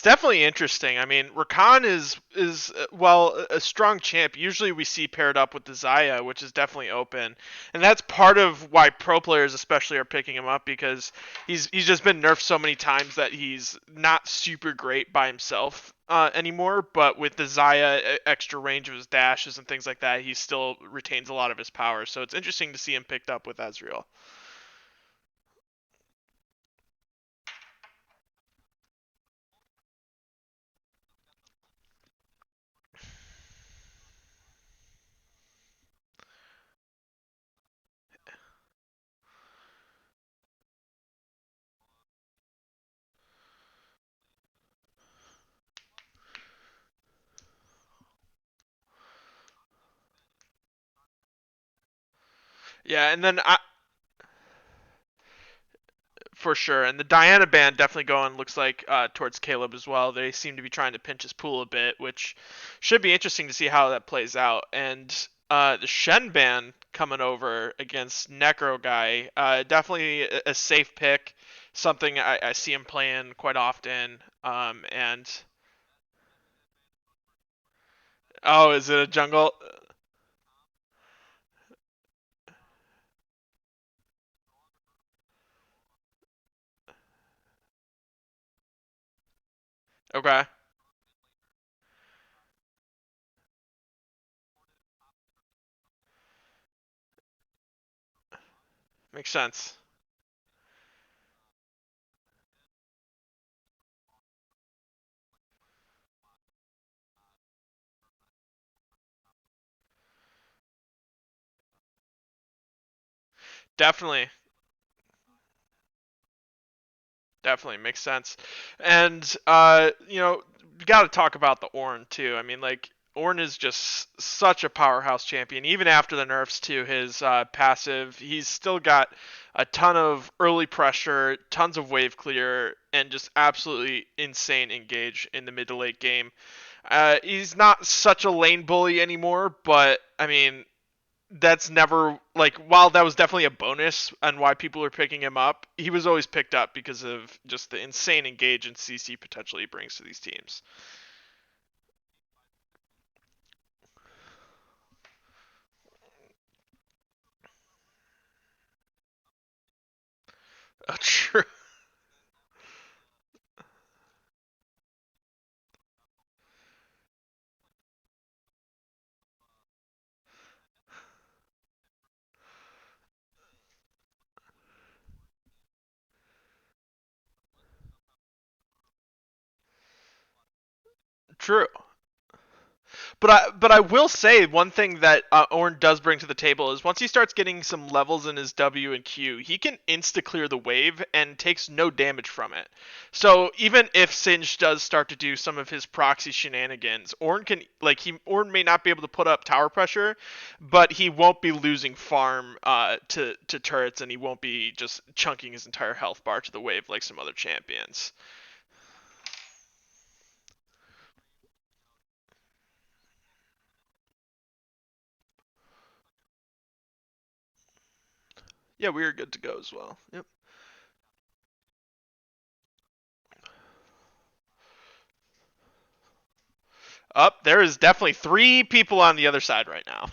It's definitely interesting. I mean, Rakan is well a strong champ. Usually we see paired up with the Zaya, which is definitely open, and that's part of why pro players especially are picking him up because he's just been nerfed so many times that he's not super great by himself anymore. But with the Zaya extra range of his dashes and things like that, he still retains a lot of his power. So it's interesting to see him picked up with Ezreal. Yeah, and then for sure. And the Diana band definitely going looks like towards Caleb as well. They seem to be trying to pinch his pool a bit, which should be interesting to see how that plays out. And the Shen band coming over against Necro guy, definitely a safe pick. Something I see him playing quite often. And oh, is it a jungle? Okay, makes sense. Definitely, definitely makes sense. And you got to talk about the Ornn too. I mean, like Ornn is just such a powerhouse champion. Even after the nerfs to his passive, he's still got a ton of early pressure, tons of wave clear, and just absolutely insane engage in the mid to late game. He's not such a lane bully anymore, but I mean, that's never like while that was definitely a bonus on why people are picking him up, he was always picked up because of just the insane engage and CC potential he brings to these teams. True. True. But I will say one thing that Orn does bring to the table is once he starts getting some levels in his W and Q, he can insta clear the wave and takes no damage from it. So even if Singe does start to do some of his proxy shenanigans, Orn may not be able to put up tower pressure, but he won't be losing farm to turrets, and he won't be just chunking his entire health bar to the wave like some other champions. Yeah, we are good to go as well. Yep. Up, there is definitely three people on the other side right now.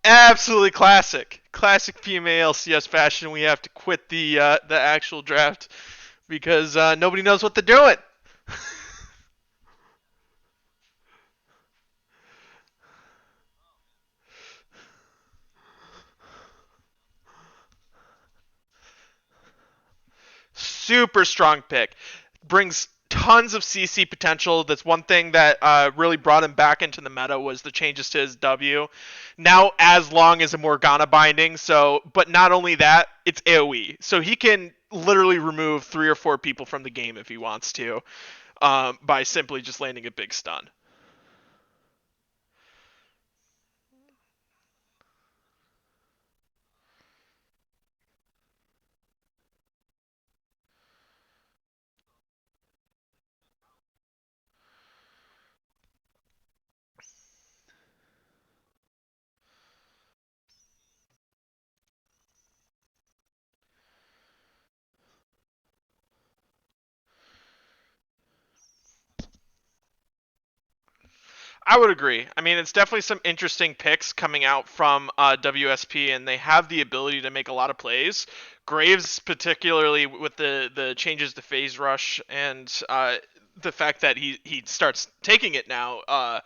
Absolutely classic, classic PMA LCS fashion. We have to quit the actual draft because nobody knows what they're doing. Super strong pick. Brings tons of CC potential. That's one thing that really brought him back into the meta was the changes to his W. Now as long as a Morgana binding. So, but not only that, it's AOE. So he can literally remove 3 or 4 people from the game if he wants to, by simply just landing a big stun. I would agree. I mean, it's definitely some interesting picks coming out from WSP, and they have the ability to make a lot of plays. Graves, particularly with the changes to phase rush and the fact that he starts taking it now,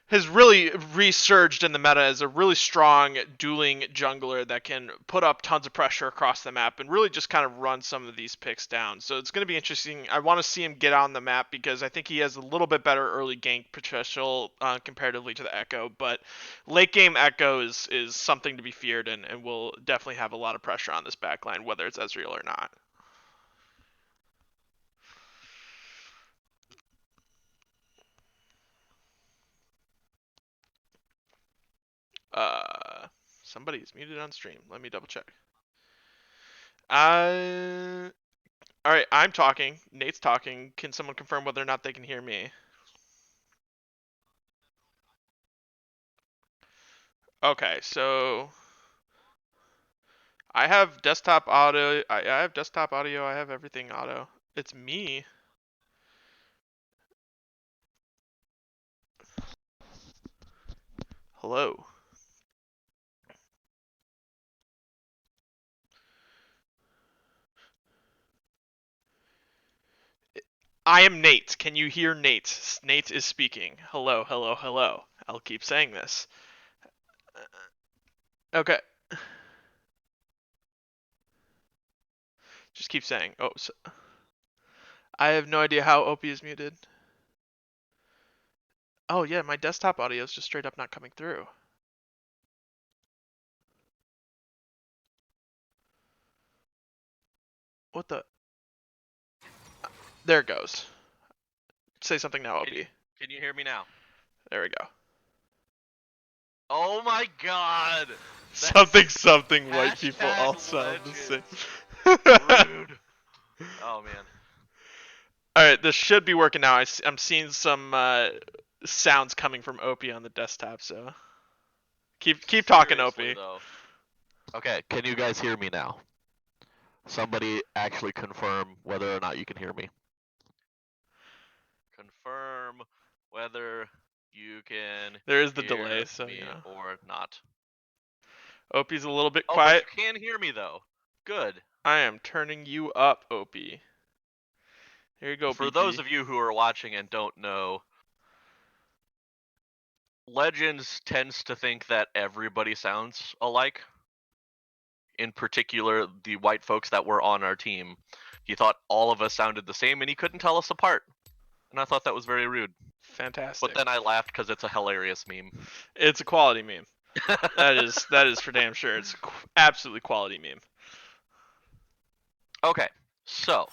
has really resurged in the meta as a really strong dueling jungler that can put up tons of pressure across the map and really just kind of run some of these picks down. So it's going to be interesting. I want to see him get on the map because I think he has a little bit better early gank potential comparatively to the Echo. But late game Echo is something to be feared and will definitely have a lot of pressure on this backline, whether it's Ezreal or not. Uh, Somebody's muted on stream. Let me double check. All right, I'm talking. Nate's talking. Can someone confirm whether or not they can hear me? Okay, so I have desktop audio. I have desktop audio. I have everything auto. It's me. Hello. I am Nate. Can you hear Nate? Nate is speaking. Hello, hello, hello. I'll keep saying this. Okay. Just keep saying. Oh, so I have no idea how OP is muted. Oh yeah, my desktop audio is just straight up not coming through. What the? There it goes. Say something now, OP. Can you hear me now? There we go. Oh my god! Something white people all sound the same. Rude. Oh man. Alright, this should be working now. I'm seeing some sounds coming from Opie on the desktop, so keep talking, Opie. Though. Okay, can you guys hear me now? Somebody actually confirm whether or not you can hear me. Confirm whether you can. There is the delay, so me you know. or not. Opie's a little bit quiet. But you can hear me though. Good. I am turning you up, Opie. Here you go, For BP. those of you who are watching and don't know, Legends tends to think that everybody sounds alike. In particular, the white folks that were on our team. He thought all of us sounded the same and he couldn't tell us apart. And I thought that was very rude. Fantastic. But then I laughed because it's a hilarious meme. It's a quality meme. that is for damn sure. It's absolutely quality meme. Okay, so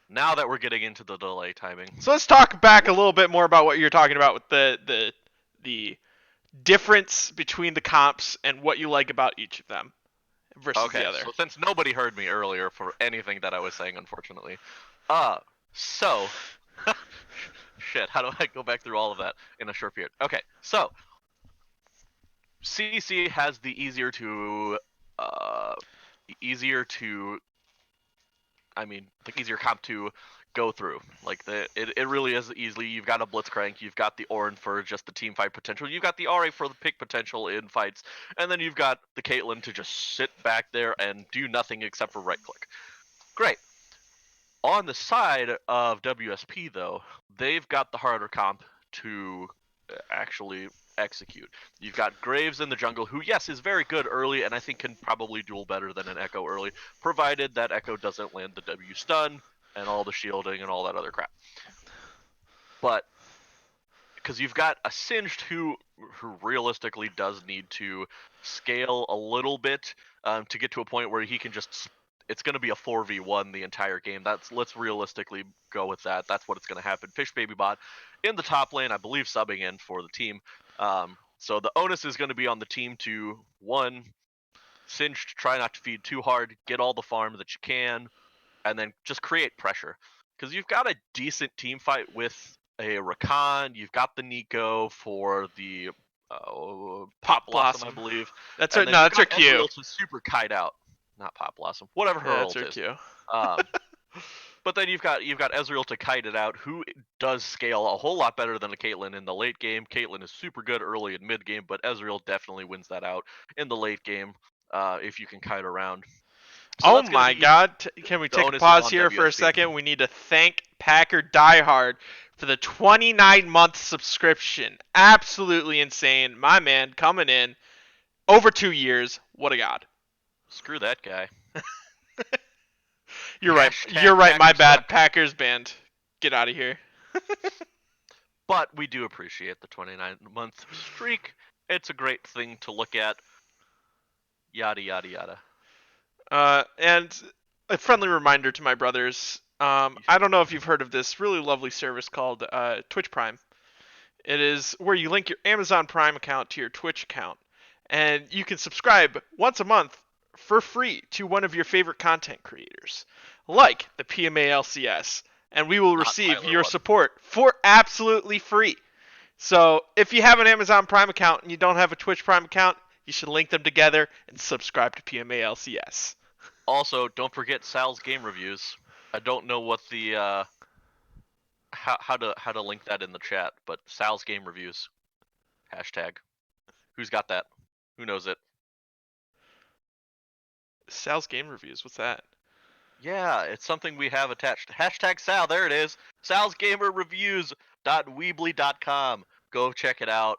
now that we're getting into the delay timing. So let's talk back a little bit more about what you're talking about with the difference between the comps and what you like about each of them versus the other. So since nobody heard me earlier for anything that I was saying, unfortunately. So shit, how do I go back through all of that in a short period? Okay, so CC has the easier to easier comp to go through. Like it really is easily. You've got a Blitzcrank, you've got the Ornn for just the team fight potential, you've got the RA for the pick potential in fights, and then you've got the Caitlyn to just sit back there and do nothing except for right click. Great. On the side of WSP though, they've got the harder comp to actually execute. You've got Graves in the jungle, who yes is very good early, and I think can probably duel better than an Echo early, provided that Echo doesn't land the W stun and all the shielding and all that other crap. But because you've got a Singed who realistically does need to scale a little bit to get to a point where he can just. It's going to be a 4v1 the entire game. Let's realistically go with that. That's what it's going to happen. Fish Baby Bot in the top lane, I believe, subbing in for the team. So the onus is going to be on the team to, one, Singed, try not to feed too hard, get all the farm that you can, and then just create pressure. Because you've got a decent team fight with a Rakan, you've got the Nico for the Pop Blossom, I believe. That's her. No, that's her Q. To super kite out, not Pop Blossom, whatever her ult is. Q. But then you've got Ezreal to kite it out, who does scale a whole lot better than a Caitlyn in the late game. Caitlyn is super good early and mid game, but Ezreal definitely wins that out in the late game if you can kite around. So Oh that's going to my be God. Can we the take a onus is pause on here for a WSP. second? We need to thank Packer Diehard for the 29-month subscription. Absolutely insane. My man coming in over 2 years. What a God. Screw that guy. You're right. Hashtag You're right. My Packers bad. suck. Packers band. Get out of here. But we do appreciate the 29-month streak. It's a great thing to look at. Yada, yada, yada. And a friendly reminder to my brothers. I don't know if you've heard of this really lovely service called Twitch Prime. It is where you link your Amazon Prime account to your Twitch account, and you can subscribe once a month for free to one of your favorite content creators, like the PMALCS, and we will Not receive Tyler your One. support for absolutely free. So if you have an Amazon Prime account and you don't have a Twitch Prime account, you should link them together and subscribe to PMALCS. Also, don't forget Sal's game reviews. I don't know what the how to link that in the chat, but Sal's game reviews. Hashtag. Who's got that? Who knows it? Sal's game reviews. What's that? Yeah, it's something we have attached. Hashtag Sal, there it is. Sal's Gamer Reviews.weebly.com. Go check it out.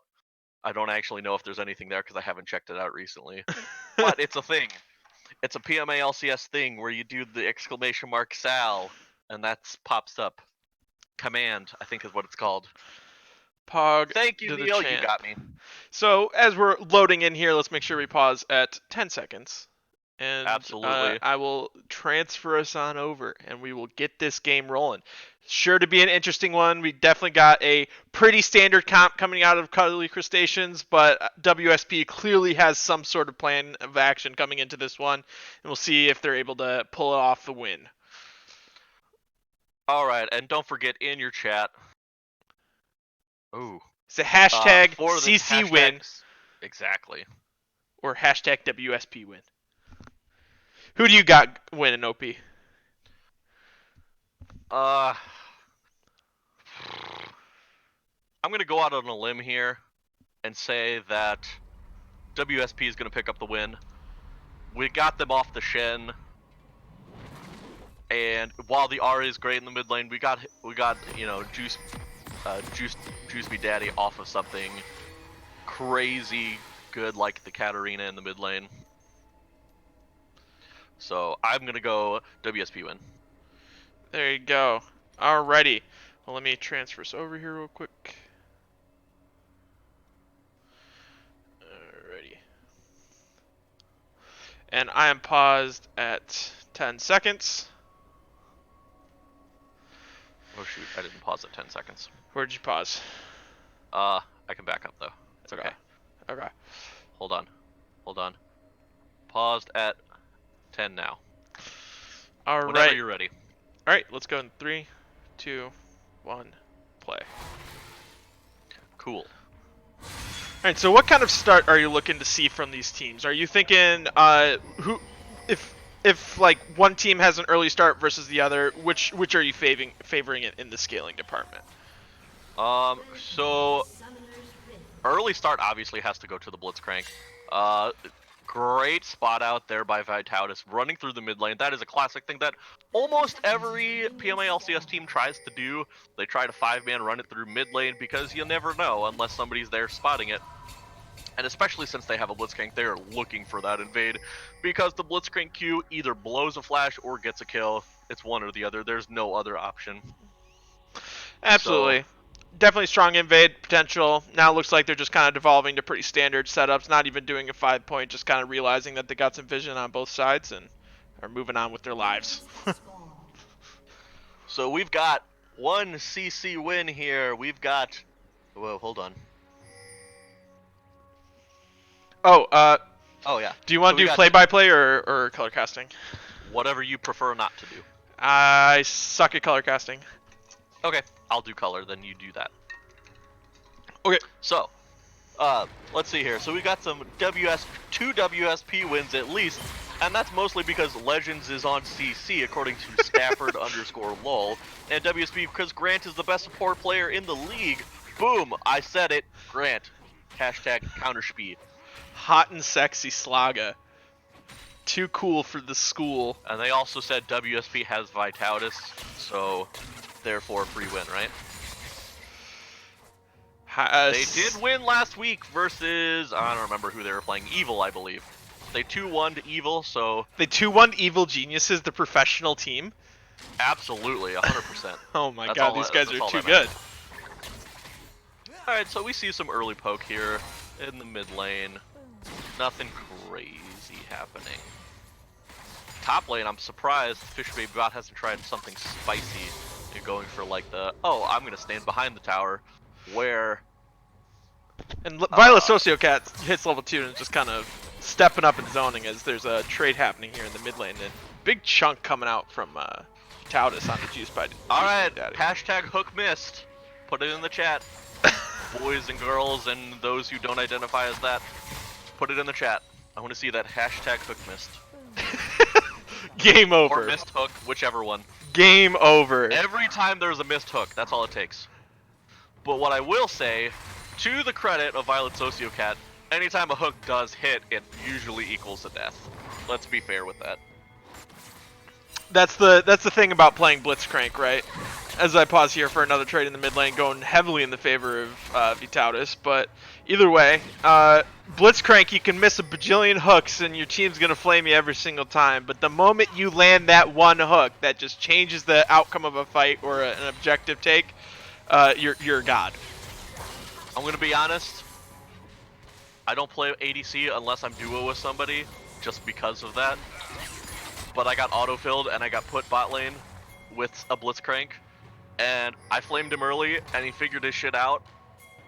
I don't actually know if there's anything there because I haven't checked it out recently. But it's a thing. It's a PMA LCS thing where you do the exclamation mark Sal, and that pops up. Command, I think is what it's called. Pog Thank you, to the Neil. You champ. got me. So as we're loading in here, let's make sure we pause at 10 seconds. And Absolutely. I will transfer us on over, and we will get this game rolling. Sure to be an interesting one. We definitely got a pretty standard comp coming out of Cuddly Crustaceans, but WSP clearly has some sort of plan of action coming into this one, and we'll see if they're able to pull off the win. All right, and don't forget in your chat. Ooh. It's a hashtag For the CC win Exactly. or hashtag WSP win. Who do you got winning, OP? I'm gonna go out on a limb here and say that WSP is gonna pick up the win. We got them off the Shen, and while the R is great in the mid lane, we got Juice Me Daddy off of something crazy good like the Katarina in the mid lane. So I'm gonna go WSP win. There you go. Alrighty. Well, let me transfer this over here real quick. Alrighty. And I am paused at 10 seconds. Oh shoot, I didn't pause at 10 seconds. Where'd you pause? I can back up though. It's okay. Okay. Hold on. Paused at 10 now. Alright. Whenever you're ready. Alright, let's go in 3, 2, 1, play. Cool. Alright, so what kind of start are you looking to see from these teams? Are you thinking if like one team has an early start versus the other, which are you favoring it in the scaling department? So early start obviously has to go to the Blitzcrank. Great spot out there by Vitautus running through the mid lane. That is a classic thing that almost every PMA LCS team tries to do. They try to 5-man run it through mid lane because you never know unless somebody's there spotting it. And especially since they have a Blitzcrank, they're looking for that invade because the Blitzcrank Q either blows a flash or gets a kill. It's one or the other. There's no other option. Absolutely. Definitely strong invade potential. Now it looks like they're just kind of devolving to pretty standard setups, not even doing a 5-point, just kind of realizing that they got some vision on both sides and are moving on with their lives. So we've got one CC win here. We've got... Whoa, hold on. Oh, yeah. Do you want to do play-by-play or color casting? Whatever you prefer not to do. I suck at color casting. Okay, I'll do color, then you do that. Okay. So, let's see here. So we got two WSP wins at least And that's mostly because Legends is on CC, according to Stafford _lol, and WSP because Grant is the best support player in the league. Boom! I said it. Grant. Hashtag counterspeed. Hot and sexy Slaga. Too cool for the school. And they also said WSP has Vitalis, so therefore free win, right? They did win last week versus, I don't remember who they were playing, Evil, I believe. They 2-1 to Evil, so... They 2-1 Evil Geniuses, the professional team? Absolutely, 100%. Oh my god, these guys are too good. Alright, so we see some early poke here in the mid lane. Nothing crazy happening. Top lane, I'm surprised FishBabyBot hasn't tried something spicy. You're going for like the, oh, I'm going to stand behind the tower, where... And Violet Sociocat hits level 2 and just kind of stepping up and zoning as there's a trade happening here in the mid lane. And big chunk coming out from Tautis on the juice by Alright, hashtag hook missed. Put it in the chat. Boys and girls and those who don't identify as that, put it in the chat. I want to see that hashtag hook missed. Game over. Or missed hook, whichever one. Game over. Every time there's a missed hook, that's all it takes. But what I will say, to the credit of Violet Sociocat, anytime a hook does hit, it usually equals a death. Let's be fair with that. That's the thing about playing Blitzcrank, right? As I pause here for another trade in the mid lane, going heavily in the favor of Vitautis, but either way, Blitzcrank, you can miss a bajillion hooks and your team's gonna flame you every single time, but the moment you land that one hook that just changes the outcome of a fight or an objective take, you're a god. I'm gonna be honest, I don't play ADC unless I'm duo with somebody, just because of that. But I got autofilled and I got put bot lane with a Blitzcrank, and I flamed him early and he figured his shit out,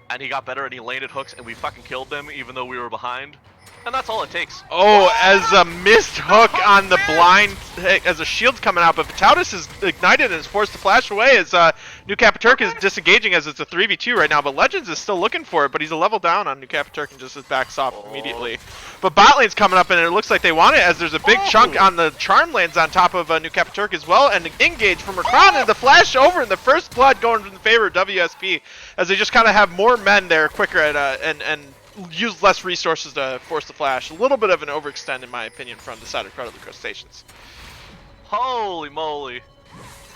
and he got better and he landed hooks and we fucking killed them even though we were behind. And that's all it takes. Oh, as a missed hook on the blind, as a shield's coming out, but Vitautis is ignited and is forced to flash away as New Capaturk is disengaging as it's a 3v2 right now, but Legends is still looking for it, but he's a level down on New Capaturk and just his backs off immediately. But bot lane's coming up and it looks like they want it as there's a big chunk on the Charm lands on top of New Capaturk as well, and engage from Rakron and the flash over in the first blood going in favor of WSP as they just kind of have more men there quicker at and use less resources to force the flash. A little bit of an overextend, in my opinion, from the side of Crusader Crustaceans. Holy moly.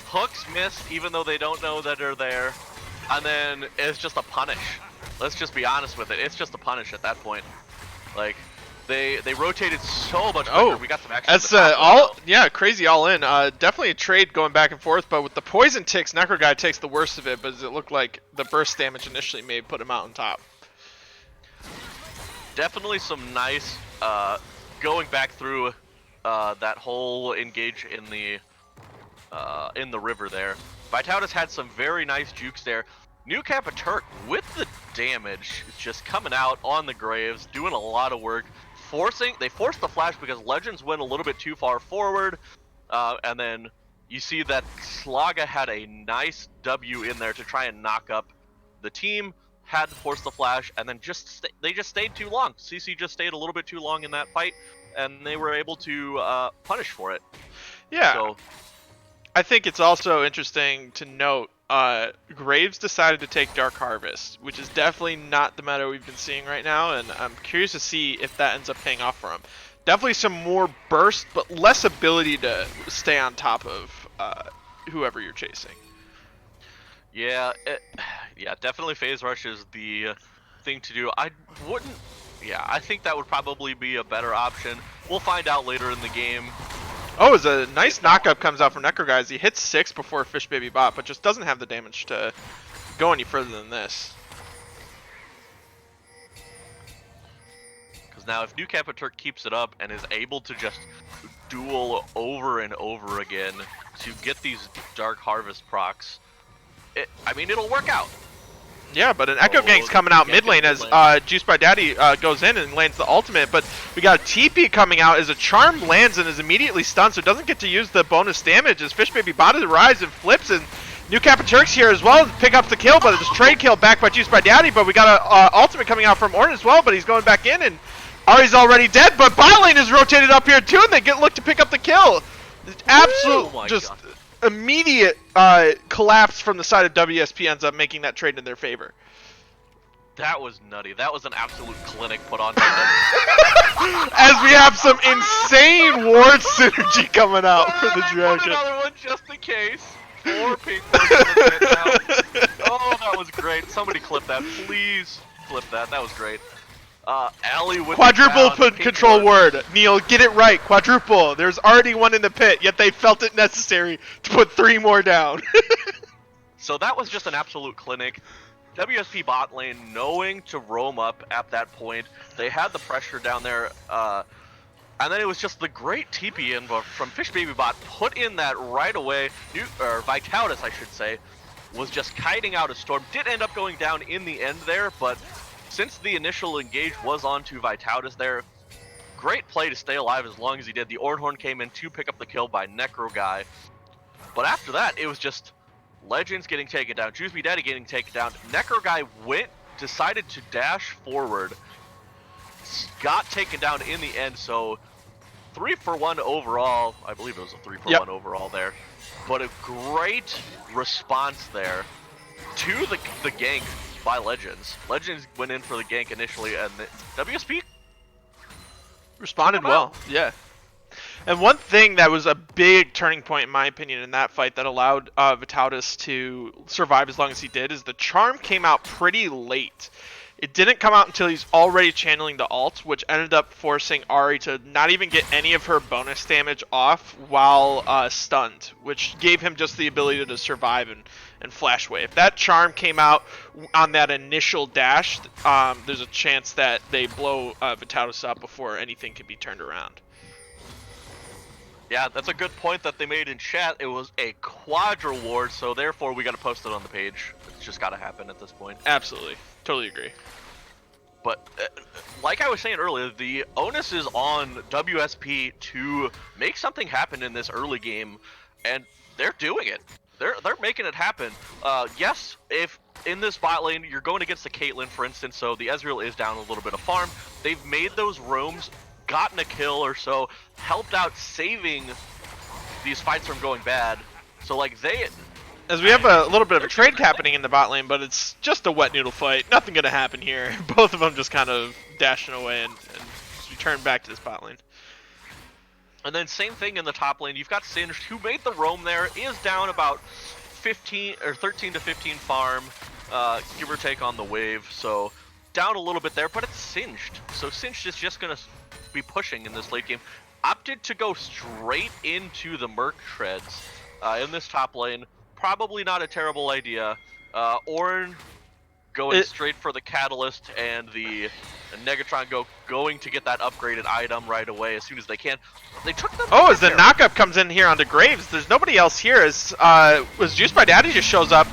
Hooks missed even though they don't know that they're there. And then it's just a punish. Let's just be honest with it. It's just a punish at that point. Like, they rotated so much quicker. Oh, we got some action. That's crazy all in. Definitely a trade going back and forth, but with the poison ticks, Necro Guy takes the worst of it, but it looked like the burst damage initially may put him out on top. Definitely some nice going back through that whole engage in the river there. Vitautis had some very nice jukes there. New Capaturk with the damage just coming out on the graves, doing a lot of work. They forced the flash because Legends went a little bit too far forward, and then you see that Slaga had a nice W in there to try and knock up the team. Had to force the flash, and then they just stayed too long. CC just stayed a little bit too long in that fight, and they were able to punish for it. Yeah. So, I think it's also interesting to note, Graves decided to take Dark Harvest, which is definitely not the meta we've been seeing right now, and I'm curious to see if that ends up paying off for him. Definitely some more burst, but less ability to stay on top of whoever you're chasing. Yeah, definitely phase rush is the thing to do. I think that would probably be a better option. We'll find out later in the game. Oh, as a nice knockup comes out from Necro Guys. He hits 6 before FishBabyBot, but just doesn't have the damage to go any further than this. Because now if New Capaturk keeps it up and is able to just duel over and over again to get these Dark Harvest procs, it'll work out. Yeah, but an Echo Gang's coming out mid lane as Juice by Daddy goes in and lands the ultimate, but we got a TP coming out as a Charm lands and is immediately stunned, so doesn't get to use the bonus damage as FishBabyBot arrives and flips, and New Capaturk's here as well to pick up the kill, but it's trade kill back by Juice by Daddy, but we got a ultimate coming out from Orn as well, but he's going back in, and Ari's already dead, but bot lane is rotated up here too, and they look to pick up the kill. Absolute, just God. immediate collapse from the side of WSP ends up making that trade in their favor. That was nutty. That was an absolute clinic put on by them. As we have some insane ward synergy coming out for the Dragon. Put another one just in case. 4 pink wards in the pit now. Oh, that was great. Somebody clip that. Please clip that. That was great. Alley with quadruple control ward. word. Neil, get it right. Quadruple. There's already one in the pit, yet they felt it necessary to put 3 more down. So that was just an absolute clinic. WSP bot lane knowing to roam up at that point. They had the pressure down there, and then it was just the great TP in from Fish Baby Bot put in that right away. Vitautus, I should say, was just kiting out a storm. Did end up going down in the end there, but since the initial engage was onto Vitautus there, great play to stay alive as long as he did. The Ornhorn came in to pick up the kill by Necro Guy, but after that it was just Legends getting taken down, Juice Daddy getting taken down. Necro Guy decided to dash forward, got taken down in the end, so 3-for-1 overall. I believe it was a 3-for-1 overall there. But a great response there to the gank by Legends. Legends went in for the gank initially, and the WSP responded well. Yeah. And one thing that was a big turning point, in my opinion, in that fight that allowed Vitautus to survive as long as he did is the charm came out pretty late. It didn't come out until he's already channeling the ult, which ended up forcing Ari to not even get any of her bonus damage off while stunned, which gave him just the ability to survive and flash away. If that charm came out on that initial dash, there's a chance that they blow Vitautus up before anything can be turned around. Yeah, that's a good point that they made in chat. It was a quadra ward, so therefore we got to post it on the page. It's just got to happen at this point. Absolutely. Totally agree. But like I was saying earlier, the onus is on WSP to make something happen in this early game, and they're doing it. They're making it happen. Yes, if in this bot lane you're going against the Caitlyn, for instance, so the Ezreal is down a little bit of farm. They've made those roams, gotten a kill or so, helped out saving these fights from going bad. So like as we have a little bit of a trade happening in the bot lane, but it's just a wet noodle fight. Nothing gonna happen here. Both of them just kind of dashing away and return back to this bot lane. And then same thing in the top lane. You've got Singed, who made the roam there, is down about 13 to 15 farm, give or take on the wave. So down a little bit there, but it's Singed. So Singed is just gonna be pushing in this late game. Opted to go straight into the Merc Shreds in this top lane. Probably not a terrible idea. Ornn going straight for the Catalyst, and the Negatron going to get that upgraded item right away as soon as they can. They took them. Oh, as the knockup comes in here onto Graves, there's nobody else here. As Juice by Daddy just shows up,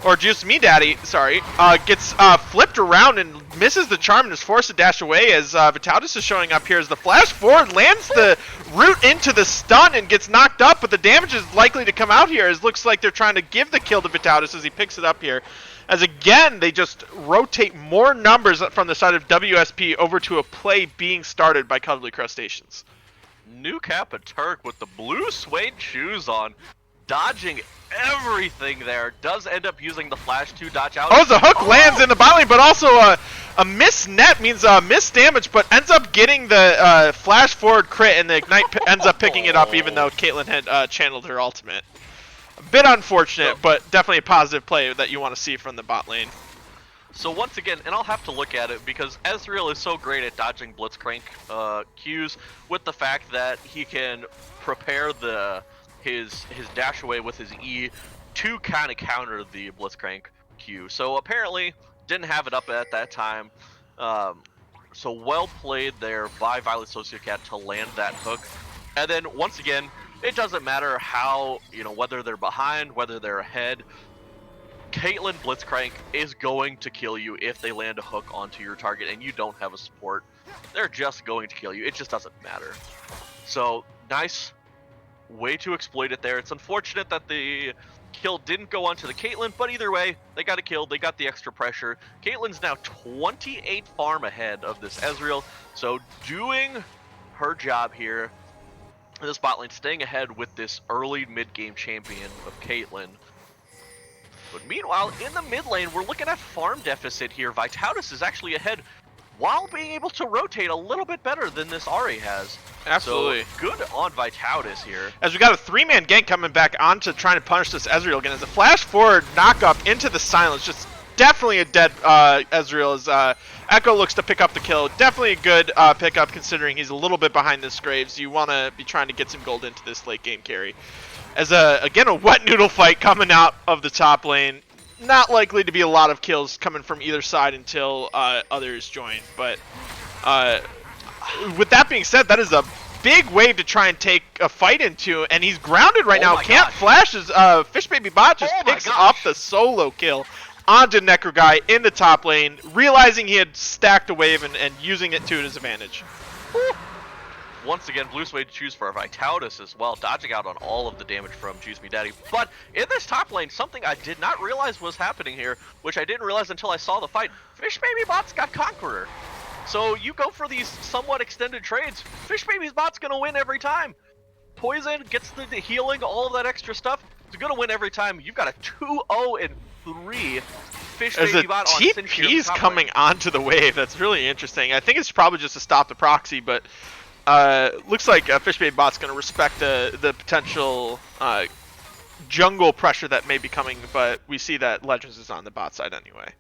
or Juice Me Daddy, sorry, gets flipped around and misses the charm and is forced to dash away as Vitautus is showing up here as the flash forward lands the root into the stun and gets knocked up, but the damage is likely to come out here as looks like they're trying to give the kill to Vitautus as he picks it up here. As again, they just rotate more numbers from the side of WSP over to a play being started by Cuddly Crustaceans. New Kappa Turk with the blue suede shoes on, dodging everything there, does end up using the flash to dodge out. Oh, the hook lands in the bot lane, but also a miss net means miss damage, but ends up getting the flash forward crit, and the Ignite ends up picking it up even though Caitlyn had channeled her ultimate. A bit unfortunate, but definitely a positive play that you want to see from the bot lane. So once again, and I'll have to look at it because Ezreal is so great at dodging Blitzcrank Qs with the fact that he can prepare his dash away with his E to kind of counter the Blitzcrank Q. So apparently didn't have it up at that time. So well played there by Violet Sociocat to land that hook. And then once again, it doesn't matter how, whether they're behind, whether they're ahead. Caitlyn Blitzcrank is going to kill you if they land a hook onto your target and you don't have a support. They're just going to kill you. It just doesn't matter. So nice way to exploit it there. It's unfortunate that the Kill didn't go onto the Caitlyn, but either way, they got a kill. They got the extra pressure. Caitlyn's now 28 farm ahead of this Ezreal, so doing her job here in the spot lane, staying ahead with this early mid-game champion of Caitlyn. But meanwhile, in the mid lane, we're looking at farm deficit here. Vitautus is actually ahead while being able to rotate a little bit better than this Ahri has. Absolutely. So good on Vitautus here. As we got a 3-man gank coming back onto trying to punish this Ezreal again. As a flash forward knock up into the silence. Just definitely a dead Ezreal as Echo looks to pick up the kill. Definitely a good pickup considering he's a little bit behind this Graves. You want to be trying to get some gold into this late game carry. As again, a wet noodle fight coming out of the top lane. Not likely to be a lot of kills coming from either side until others join. But with that being said, that is a big wave to try and take a fight into. And he's grounded right now. Can't flash as Fish Baby Bot just picks up the solo kill onto Necro Guy in the top lane. Realizing he had stacked a wave and using it to his advantage. Woo. Once again, blue suede choose for Vitautus as well, dodging out on all of the damage from Juice Me Daddy. But in this top lane, something I did not realize was happening here, which I didn't realize until I saw the fight. Fish Baby Bot's got Conqueror. So you go for these somewhat extended trades, Fish Baby's Bot's gonna win every time. Poison gets the healing, all of that extra stuff. It's gonna win every time. You've got a 2-0-3 Fish Baby Bot on Cinch here. TP's coming onto the wave. That's really interesting. I think it's probably just to stop the proxy, but looks like Fish Baby Bot's going to respect the potential jungle pressure that may be coming, but we see that Legends is on the bot side anyway.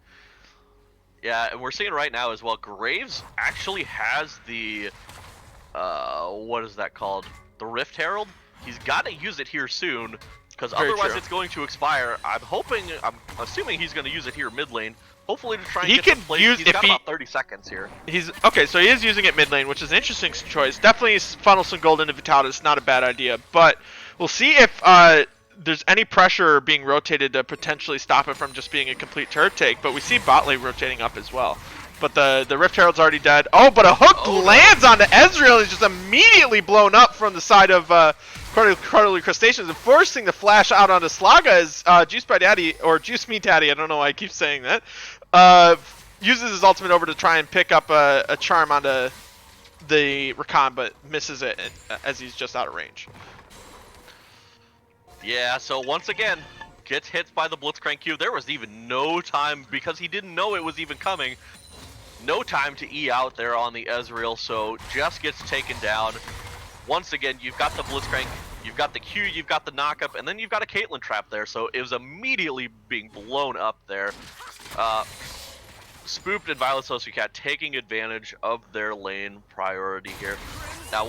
Yeah, and we're seeing right now as well, Graves actually has the, what is that called? The Rift Herald? He's got to use it here soon, because otherwise it's going to expire. I'm assuming he's going to use it here mid lane. Hopefully to try and get some plays. He's got about 30 seconds here. Okay, so he is using it mid lane, which is an interesting choice. Definitely funnel some gold into Vitautus, not a bad idea. But we'll see if there's any pressure being rotated to potentially stop it from just being a complete turret take. But we see bot lane rotating up as well. But the Rift Herald's already dead. Oh, but a hook lands onto Ezreal. He's just immediately blown up from the side of Cuddly Crustaceans and forcing the flash out onto Slaga as Juice by Daddy, or Juice Me Daddy, I don't know why I keep saying that, uses his ultimate over to try and pick up a charm onto the Rakan, but misses it as he's just out of range. Yeah, so once again, gets hit by the Blitzcrank Q. There was even no time, because he didn't know it was even coming, no time to E out there on the Ezreal, so just gets taken down. Once again, you've got the Blitzcrank, you've got the Q, you've got the knockup, and then you've got a Caitlyn trap there, so it was immediately being blown up there. Spooped and Violet Sociocat taking advantage of their lane priority here. Now,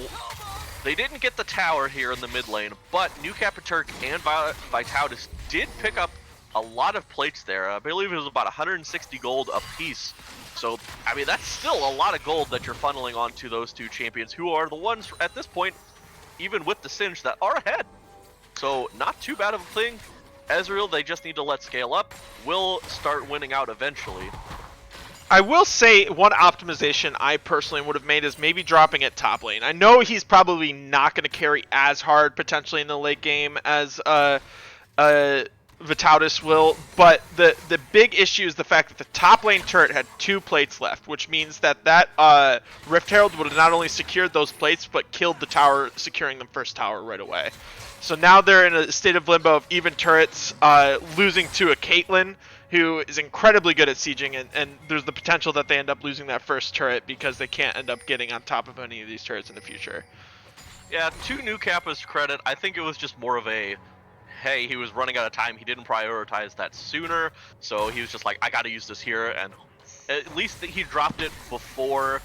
they didn't get the tower here in the mid lane, but New Turk and Vitautus did pick up a lot of plates there. I believe it was about 160 gold a piece. So, I mean, that's still a lot of gold that you're funneling onto those two champions, who are the ones, at this point, even with the Singe, that are ahead. So, not too bad of a thing. Ezreal, they just need to let scale up. Will start winning out eventually. I will say one optimization I personally would have made is maybe dropping it top lane. I know he's probably not going to carry as hard potentially in the late game as Vitautus will, but the big issue is the fact that the top lane turret had 2 plates left, which means that Rift Herald would have not only secured those plates, but killed the tower, securing the first tower right away. So now they're in a state of limbo of even turrets, losing to a Caitlyn, who is incredibly good at sieging, and there's the potential that they end up losing that first turret because they can't end up getting on top of any of these turrets in the future. Yeah, to New Kappa's credit, I think it was just more of a, hey, he was running out of time, he didn't prioritize that sooner, so he was just like, I gotta use this here, and at least he dropped it before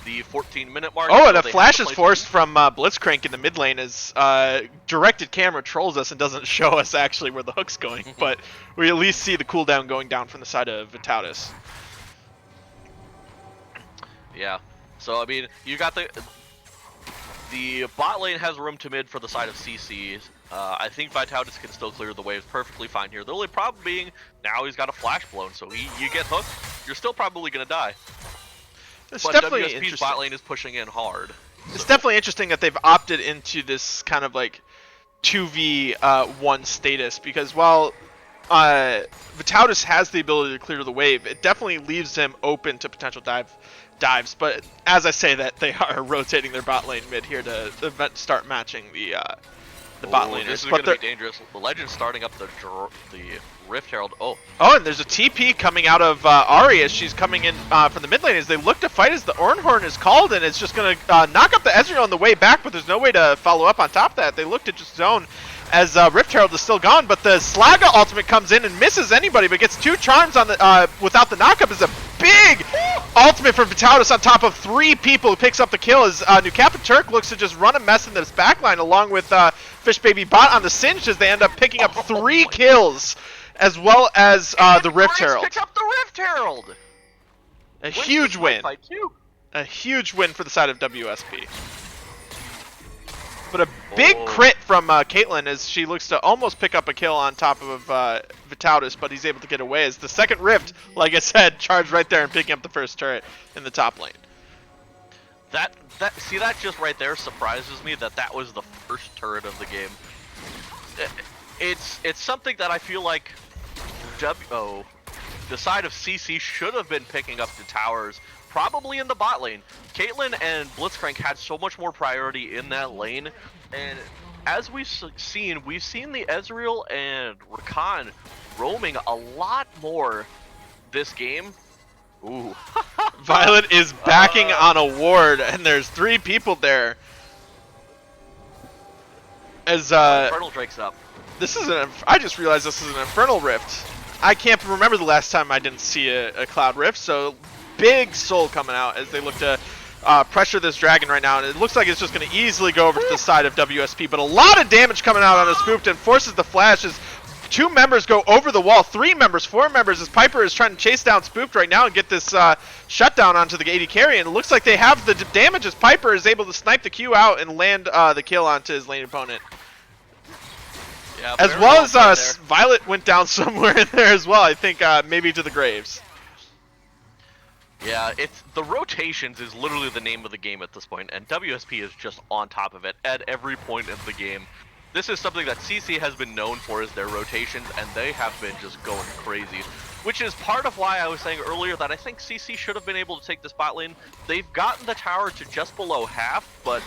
the 14-minute mark. Oh, and a flash is forced from Blitzcrank in the mid lane as directed camera trolls us and doesn't show us actually where the hook's going, but we at least see the cooldown going down from the side of Vitautus. Yeah, so I mean, you got the bot lane has room to mid for the side of CC. I think Vitautus can still clear the waves perfectly fine here. The only problem being, now he's got a flash blown, so you get hooked, you're still probably going to die. It's but definitely WSP's interesting. bot lane is pushing in hard. It's definitely interesting that they've opted into this kind of like 2v1 status, because while Vitautus has the ability to clear the wave, it definitely leaves him open to potential dives. But as I say that, they are rotating their bot lane mid here to start matching the bot laners. This is going to be dangerous. The Legend's starting up the Rift Herald. Oh, and there's a TP coming out of Ahri as she's coming in from the mid lane as they look to fight as the Ornhorn is called, and it's just going to knock up the Ezreal on the way back, but there's no way to follow up on top of that. They look to just zone as Rift Herald is still gone, but the Slaga ultimate comes in and misses anybody, but gets 2 charms on the without the knockup. Is a big ultimate for Vitautus on top of 3 people who picks up the kill as Newcap Turk looks to just run a mess in this backline along with Fish Baby Bot on the Singed as they end up picking up 3 kills, as well as the Rift Herald. Pick up the Rift Herald! A huge win. A huge win for the side of WSP. But a big crit from Caitlyn as she looks to almost pick up a kill on top of Vitautus, but he's able to get away as the second Rift, like I said, charged right there and picking up the first turret in the top lane. That just right there surprises me that was the first turret of the game. It's something that I feel like the side of CC should have been picking up the towers, probably in the bot lane. Caitlyn and Blitzcrank had so much more priority in that lane, and as we've seen the Ezreal and Rakan roaming a lot more this game. Ooh. Violet is backing on a ward, and there's 3 people there. As Infernal Drake's up. This is I just realized this is an Infernal Rift. I can't remember the last time I didn't see a Cloud Rift, so big soul coming out as they look to pressure this dragon right now, and it looks like it's just going to easily go over to the side of WSP, but a lot of damage coming out on this Spooked and forces the flash as 2 members go over the wall, 3 members, 4 members as Piper is trying to chase down Spooked right now and get this shutdown onto the AD carry, and it looks like they have the damage as Piper is able to snipe the Q out and land the kill onto his lane opponent. Yeah, as well as Violet went down somewhere in there as well, I think maybe to the graves. Yeah, the rotations is literally the name of the game at this point, and WSP is just on top of it at every point of the game. This is something that CC has been known for, is their rotations, and they have been just going crazy. Which is part of why I was saying earlier that I think CC should have been able to take this bot lane. They've gotten the tower to just below half, but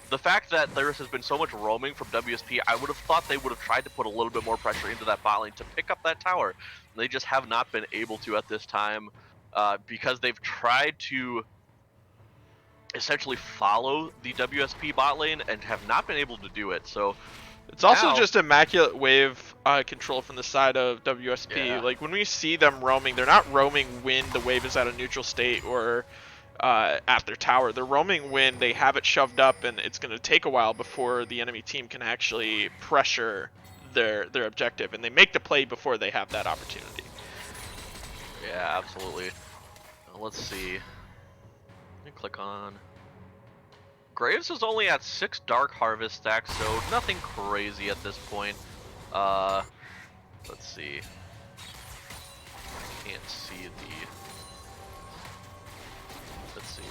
the fact that there has been so much roaming from WSP, I would have thought they would have tried to put a little bit more pressure into that bot lane to pick up that tower. They just have not been able to at this time. Because they've tried to essentially follow the WSP bot lane and have not been able to do it. So it's also just immaculate wave control from the side of WSP. Yeah. Like when we see them roaming, they're not roaming when the wave is at a neutral state or at their tower. They're roaming when they have it shoved up, and it's going to take a while before the enemy team can actually pressure their objective, and they make the play before they have that opportunity. Yeah, absolutely. Let's see. Let me click on. Graves is only at 6 Dark Harvest stacks, so nothing crazy at this point. Let's see. Can't see the. Let's see.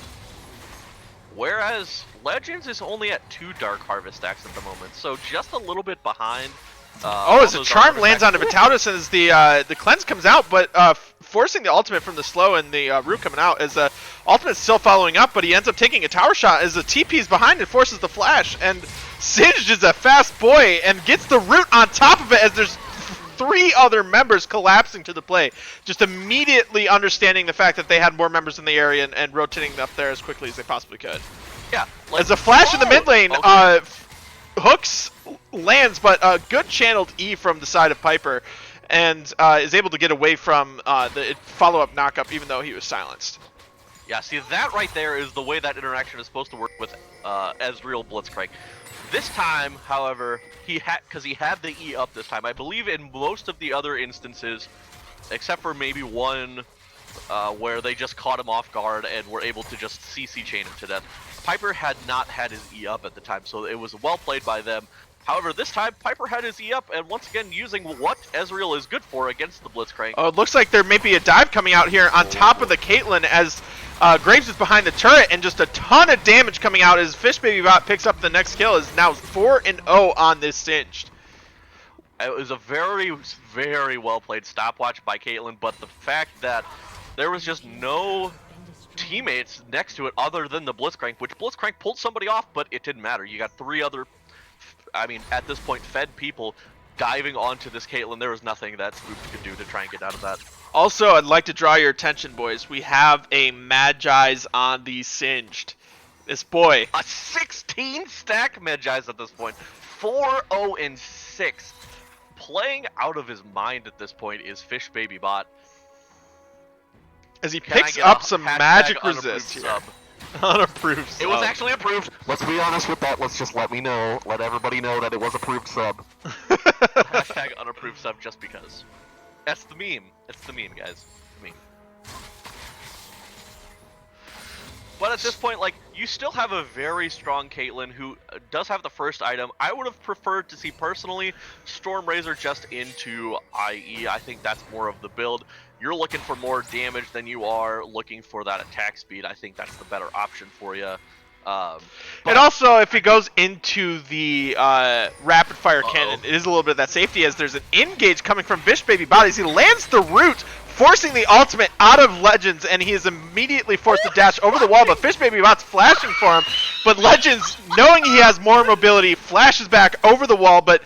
Whereas Legends is only at 2 Dark Harvest stacks at the moment, so just a little bit behind. As a charm lands onto Vitautus as the cleanse comes out, but forcing the ultimate from the slow and the root coming out as the ultimate's still following up, but he ends up taking a tower shot as the TP's behind and forces the flash, and Singed is a fast boy and gets the root on top of it as there's 3 other members collapsing to the play, just immediately understanding the fact that they had more members in the area and rotating up there as quickly as they possibly could. Yeah. As a flash in the mid lane, hooks lands, but a good channeled E from the side of Piper, and is able to get away from the follow-up knock-up even though he was silenced. Yeah, see, that right there is the way that interaction is supposed to work with Ezreal Blitzcrank. This time, however, because he had the E up this time. I believe in most of the other instances, except for maybe one where they just caught him off guard and were able to just CC chain him to death, Piper had not had his E up at the time, so it was well played by them. However, this time, Piper had his E up, and once again, using what Ezreal is good for against the Blitzcrank. Oh, it looks like there may be a dive coming out here on top of the Caitlyn as Graves is behind the turret, and just a ton of damage coming out as Fish Baby Bot picks up the next kill. Is now 4-0 on this Singed. It was a very, very well played stopwatch by Caitlyn, but the fact that there was just no teammates next to it other than the Blitzcrank, which Blitzcrank pulled somebody off, but it didn't matter. You got 3 other, I mean, at this point, fed people diving onto this Caitlyn. There was nothing that Spooked could do to try and get out of that. Also, I'd like to draw your attention, boys. We have a Magi's on the Singed. This boy. A 16 stack Magi's at this point. 4-0-6. Playing out of his mind at this point is Fish Baby Bot. As he picks up some magic resist here. Sub? Unapproved sub. It was actually approved. Let's be honest with that. Let's just let everybody know that it was approved sub. Hashtag unapproved sub just because. That's the meme. It's the meme, guys. The meme. But at this point, like, you still have a very strong Caitlyn who does have the first item. I would have preferred to see, personally, Storm Razor just into IE. I think that's more of the build. You're looking for more damage than you are looking for that attack speed. I think that's the better option for you. And also, if he goes into the rapid fire cannon, it is a little bit of that safety, as there's an engage coming from Fish Baby Bot as he lands the root, forcing the ultimate out of Legends, and he is immediately forced to dash over the wall, but Fish Baby Bot's flashing for him, but Legends, knowing he has more mobility, flashes back over the wall, but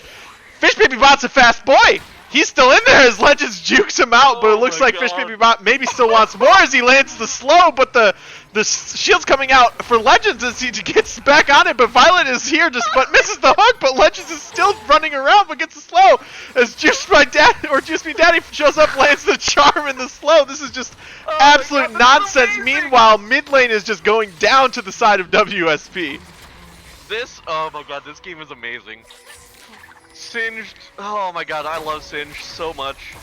Fish Baby Bot's a fast boy. He's still in there as Legends jukes him out, but it looks like Fish Baby Bot maybe still wants more as he lands the slow, but the shield's coming out for Legends as he gets back on it, but Violet is here just but misses the hook, but Legends is still running around but gets the slow as Juice Me Daddy shows up, lands the charm in the slow. This is just absolute nonsense. Meanwhile, mid lane is just going down to the side of WSP. Oh my god, this game is amazing. Singed, oh my god, I love Singed so much.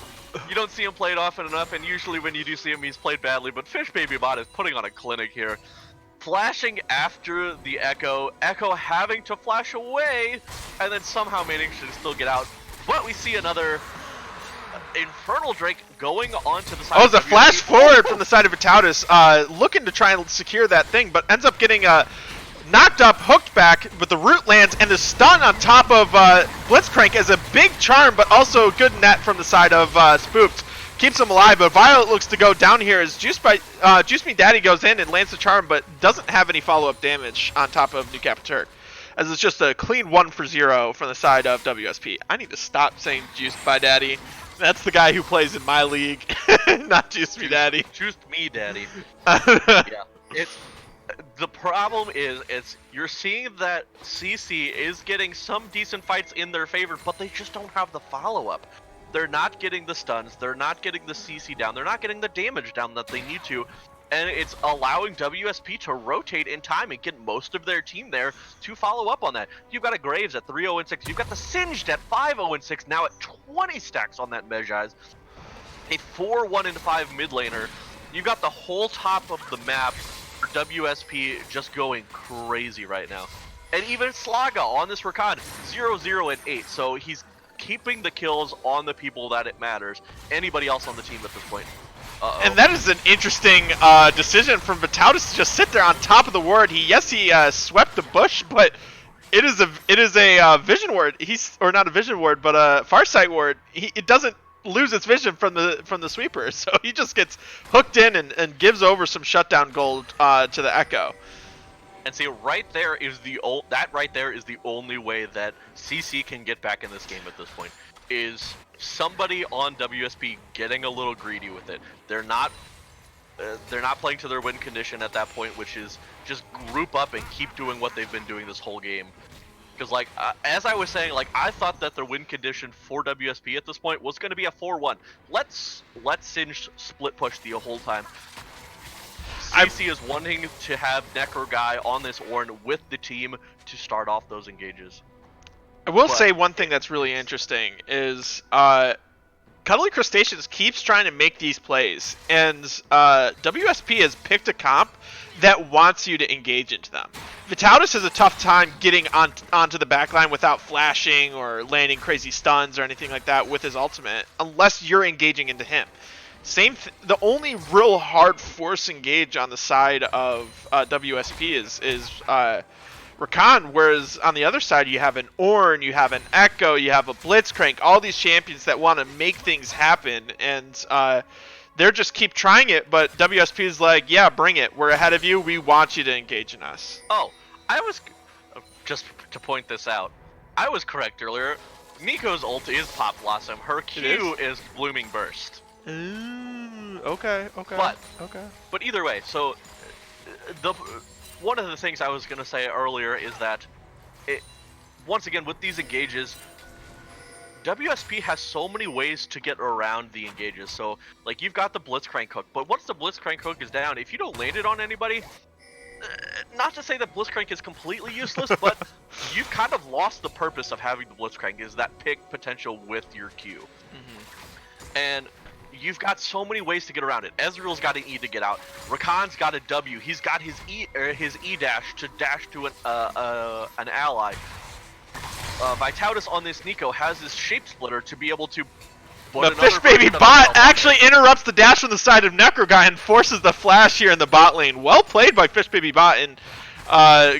You don't see him played often enough, and usually when you do see him, he's played badly, but Fish Baby Bot is putting on a clinic here. Flashing after the Echo having to flash away, and then somehow managing to still get out. But we see another Infernal Drake going onto the side. Oh, it's a flash forward from the side of Vitautus, looking to try and secure that thing, but ends up getting knocked up, hooked back, but the root lands, and the stun on top of Blitzcrank is a big charm, but also a good net from the side of Spooked. Keeps him alive, but Violet looks to go down here as Juice Me Daddy goes in and lands the charm, but doesn't have any follow-up damage on top of New Turk. As it's just a clean 1-for-0 from the side of WSP. I need to stop saying Juice by Daddy. That's the guy who plays in my league, not Juice Me Daddy. Juice Me Daddy. Yeah, the problem is, you're seeing that CC is getting some decent fights in their favor, but they just don't have the follow-up. They're not getting the stuns, they're not getting the CC down, they're not getting the damage down that they need to, and it's allowing WSP to rotate in time and get most of their team there to follow up on that. You've got a Graves at 3-0-6, you've got the Singed at 5-0-6, now at 20 stacks on that Mejaz, a 4-1-5 mid laner. You've got the whole top of the map for WSP just going crazy right now. And even Slaga on this Rakan, 0-0-8, so he's keeping the kills on the people that it matters. Anybody else on the team at this point? And that is an interesting decision from Vitautus to just sit there on top of the ward. He swept the bush, but it is a vision ward. Or not a vision ward, but a Farsight ward. It doesn't lose its vision from the sweeper, so he just gets hooked in and gives over some shutdown gold to the Echo. And see, right there is the only way that CC can get back in this game at this point, is somebody on WSP getting a little greedy with it. They're not playing to their win condition at that point, which is just group up and keep doing what they've been doing this whole game. Because, like, as I was saying, like, I thought that their win condition for WSP at this point was going to be a 4-1. Let's Singed split push the whole time. CC is wanting to have Necro Guy on this Ornn with the team to start off those engages. I will say one thing that's really interesting is Cuddly Crustaceans keeps trying to make these plays, and WSP has picked a comp that wants you to engage into them. Vitautus has a tough time getting onto the backline without flashing or landing crazy stuns or anything like that with his ultimate, unless you're engaging into him. The only real hard force engage on the side of WSP is Rakan, whereas on the other side you have an Ornn, you have an Echo, you have a Blitzcrank, all these champions that want to make things happen, and they're just keep trying it, but WSP is like, yeah, bring it. We're ahead of you. We want you to engage in us. Oh, I was just to point this out. I was correct earlier. Nico's ult is Pop Blossom. Her Q is Blooming Burst. Ooh, okay. But either way, so the one of the things I was gonna say earlier is that once again with these engages, WSP has so many ways to get around the engages. So like you've got the Blitzcrank hook, but once the Blitzcrank hook is down, if you don't land it on anybody, not to say that Blitzcrank is completely useless, but you've kind of lost the purpose of having the Blitzcrank, is that pick potential with your Q. Mm-hmm. And you've got so many ways to get around it. Ezreal's got an E to get out. Rakan's got a W. He's got his E dash to dash to an ally. Vitautus on this Nico has his Shape Splitter to be able to. The Fish Baby bot actually interrupts the dash from the side of Necro Guy and forces the flash here in the bot lane. Well played by Fish Baby bot, and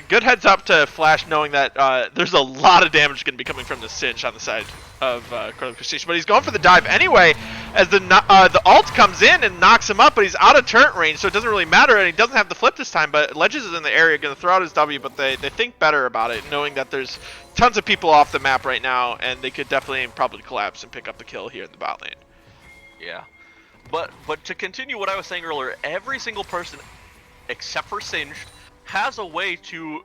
good heads up to Flash knowing that there's a lot of damage going to be coming from the Cinch on the side of Corley Prestige. But he's going for the dive anyway as the ult comes in and knocks him up, but he's out of turret range, so it doesn't really matter, and he doesn't have the flip this time. But Legends is in the area, going to throw out his W, but they think better about it, knowing that there's tons of people off the map right now, and they could definitely probably collapse and pick up the kill here in the bot lane. Yeah. But to continue what I was saying earlier, every single person, except for Singed, has a way to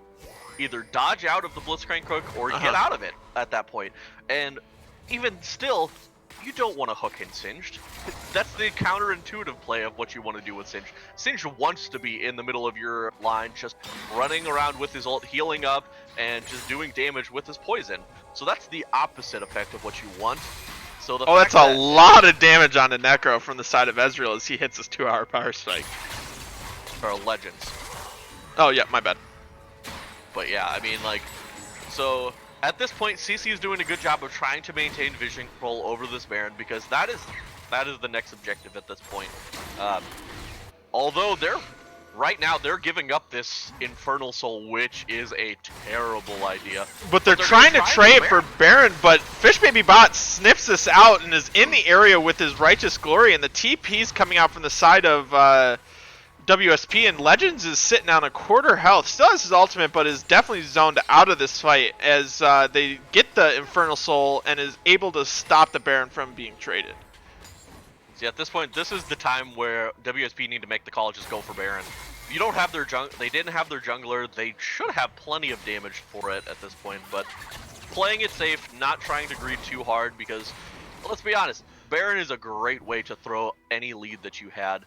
either dodge out of the Blitzcrank hook or get out of it at that point. And even still, you don't want to hook in Singed. That's the counterintuitive play of what you want to do with Singed. Singed wants to be in the middle of your line, just running around with his ult, healing up, and just doing damage with his poison. So that's the opposite effect of what you want. So that's a lot of damage on the Necro from the side of Ezreal as he hits his 2-hour power spike. Or Legends. Oh yeah, my bad. But yeah, I mean, like, so at this point, CC is doing a good job of trying to maintain vision control over this Baron, because that is the next objective at this point. Although right now they're giving up this Infernal Soul, which is a terrible idea. But they're trying to trade for Baron, but Fish Baby Bot snips this out and is in the area with his Righteous Glory, and the TP's coming out from the side of WSP, and Legends is sitting on a quarter health. Still has his ultimate, but is definitely zoned out of this fight as they get the Infernal Soul and is able to stop the Baron from being traded. See, at this point, this is the time where WSP need to make the call, just go for Baron. You don't have their they didn't have their jungler. They should have plenty of damage for it at this point, but playing it safe, not trying to greed too hard, because let's be honest, Baron is a great way to throw any lead that you had.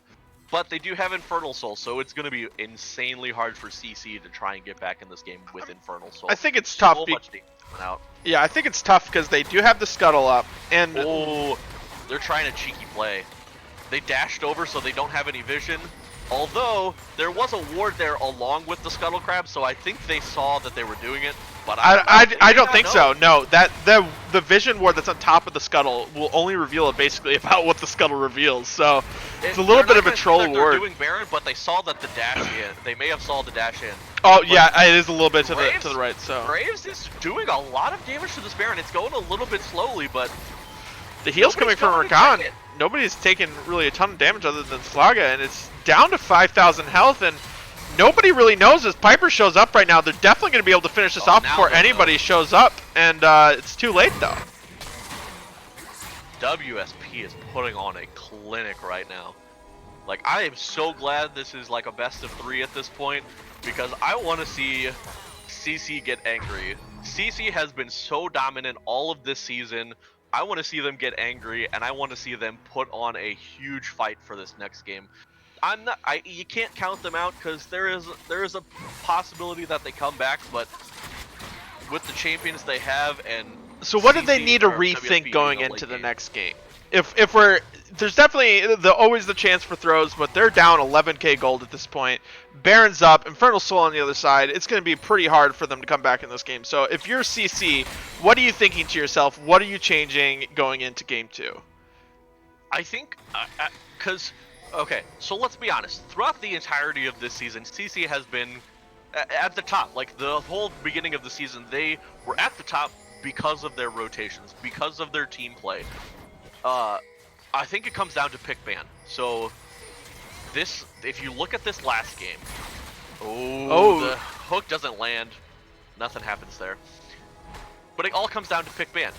But they do have Infernal Soul, so it's going to be insanely hard for CC to try and get back in this game with Infernal Soul. I think it's tough. So much damage out. Yeah, I think it's tough because they do have the Scuttle up, and they're trying a cheeky play. They dashed over so they don't have any vision. Although there was a ward there along with the Scuttle Crab, so I think they saw that they were doing it. But I don't think so. No, that the vision ward that's on top of the Scuttle will only reveal basically about what the Scuttle reveals. So it's a little bit of a troll ward. They're doing Baron, but they saw that the dash in. They may have saw the dash in. Oh but yeah, it is a little bit to the right. So Graves is doing a lot of damage to this Baron. It's going a little bit slowly, but the heal's coming from Rakan. Nobody's taken really a ton of damage other than Slaga, and it's down to 5,000 health, and nobody really knows as Piper shows up right now. They're definitely going to be able to finish this off before anybody shows up, and it's too late though. WSP is putting on a clinic right now. Like, I am so glad this is like a best of 3 at this point, because I want to see CC get angry. CC has been so dominant all of this season. I want to see them get angry, and I want to see them put on a huge fight for this next game. You can't count them out because there is a possibility that they come back, but with the champions they have, and so what do they need to rethink going into the next game? If there's definitely always the chance for throws, but they're down 11k gold at this point. Baron's up, Infernal Soul on the other side. It's going to be pretty hard for them to come back in this game. So if you're CC, what are you thinking to yourself? What are you changing going into game 2? I think because okay, so let's be honest. Throughout the entirety of this season, CC has been at the top. Like the whole beginning of the season, they were at the top because of their rotations, because of their team play. Uh, I think it comes down to pick ban. So this, if you look at this last game, oh, Oh, the hook doesn't land. Nothing happens there. But it all comes down to pick ban.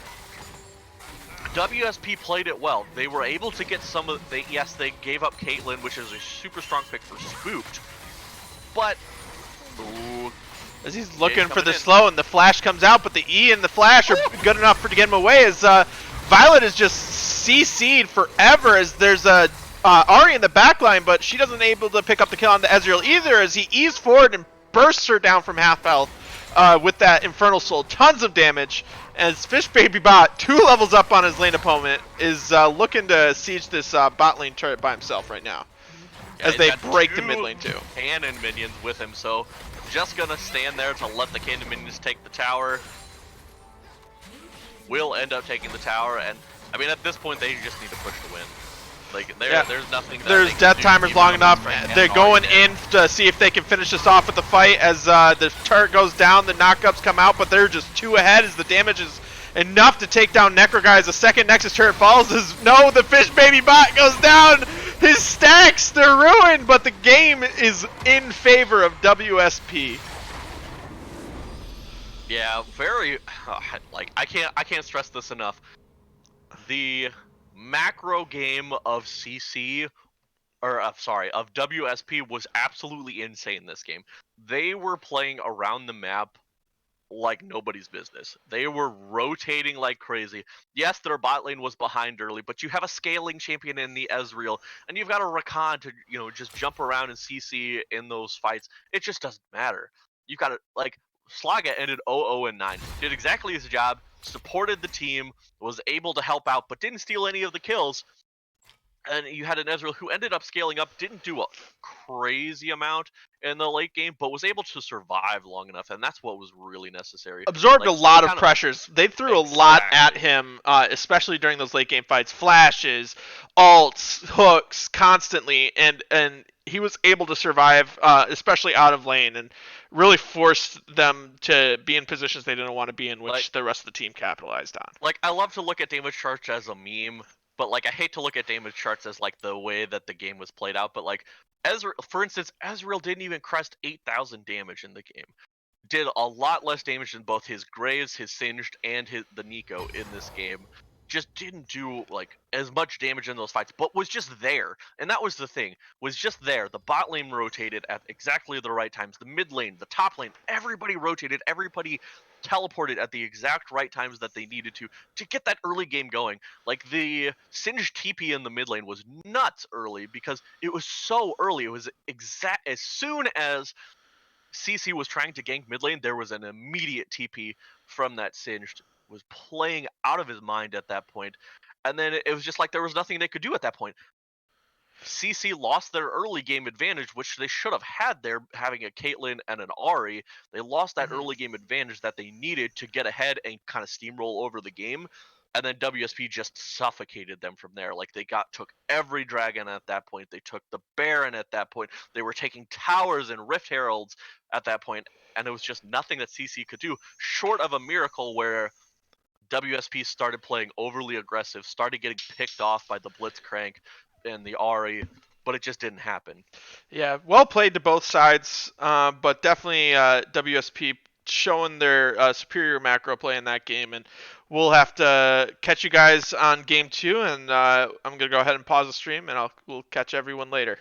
WSP played it well. They were able to get some of yes, they gave up Caitlyn, which is a super strong pick for Spooked. But ooh, as he's looking for the in. slow, and the flash comes out, but the E and the flash are good enough to get him away. As Violet is just CC'd forever. As there's a Ari in the backline, but she doesn't able to pick up the kill on the Ezreal either. As he eases forward and bursts her down from half health with that Infernal Soul, tons of damage. As Fish Baby Bot, 2 levels up on his lane opponent, is looking to siege this bot lane turret by himself right now. Yeah, As he's they got break the 2 mid lane too. cannon minions with him, so just gonna stand there to let the cannon minions take the tower. Will end up taking the tower, and I mean at this point they just need to push to win. Like there's nothing. There's death timers long enough. They're going in to see if they can finish this off with the fight. As the turret goes down, the knockups come out, but they're just 2 ahead. As the damage is enough to take down Necro Guy. As the second Nexus turret falls, as no, the Fish Baby Bot goes down. His stacks, they're ruined, but the game is in favor of WSP. Yeah, very. Like I can't stress this enough. The macro game of CC, or sorry, of WSP was absolutely insane this game. They were playing around the map like nobody's business. They were rotating like crazy. Yes, their bot lane was behind early, but you have a scaling champion in the Ezreal, and you've got a Rakan to, just jump around and CC in those fights. It just doesn't matter. You've got to, like, Slaga ended 0-0-9. Did exactly his job, supported the team, was able to help out, but didn't steal any of the kills. And you had an Ezreal who ended up scaling up, didn't do a crazy amount in the late game, but was able to survive long enough, and that's what was really necessary. Absorbed Like, a lot of kind of pressures. They threw a lot at him, especially during those late game fights. Flashes, ults, hooks, constantly, and he was able to survive, especially out of lane, and really forced them to be in positions they didn't want to be in, which like the rest of the team capitalized on. I love to look at damage charts as a meme, but like I hate to look at damage charts as like the way that the game was played out. But like Ezreal, for instance, Ezreal didn't even crest 8,000 damage in the game. Did a lot less damage than both his Graves, his Singed, and the Nico in this game. Just didn't do like as much damage in those fights, but was just there. And that was the thing, was just there. The bot lane rotated at exactly the right times. The mid lane, the top lane, everybody rotated, everybody teleported at the exact right times that they needed to get that early game going. Like the Singed TP in the mid lane was nuts early because it was so early. It was exact as soon as CC was trying to gank mid lane, there was an immediate TP from that Singed. Was playing out of his mind at that point, and then it was just like there was nothing they could do at that point. CC lost their early game advantage, which they should have had there, having a Caitlyn and an Ahri. They lost that early game advantage that they needed to get ahead and kind of steamroll over the game. And then WSP just suffocated them from there. Like they took every dragon at that point. They took the Baron at that point. They were taking towers and Rift Heralds at that point, and it was just nothing that CC could do, short of a miracle where WSP started playing overly aggressive, started getting picked off by the Blitzcrank and the Ahri, but it just didn't happen. Yeah, well played to both sides, but definitely WSP showing their superior macro play in that game, and we'll have to catch you guys on game 2, and I'm gonna go ahead and pause the stream, and we'll catch everyone later.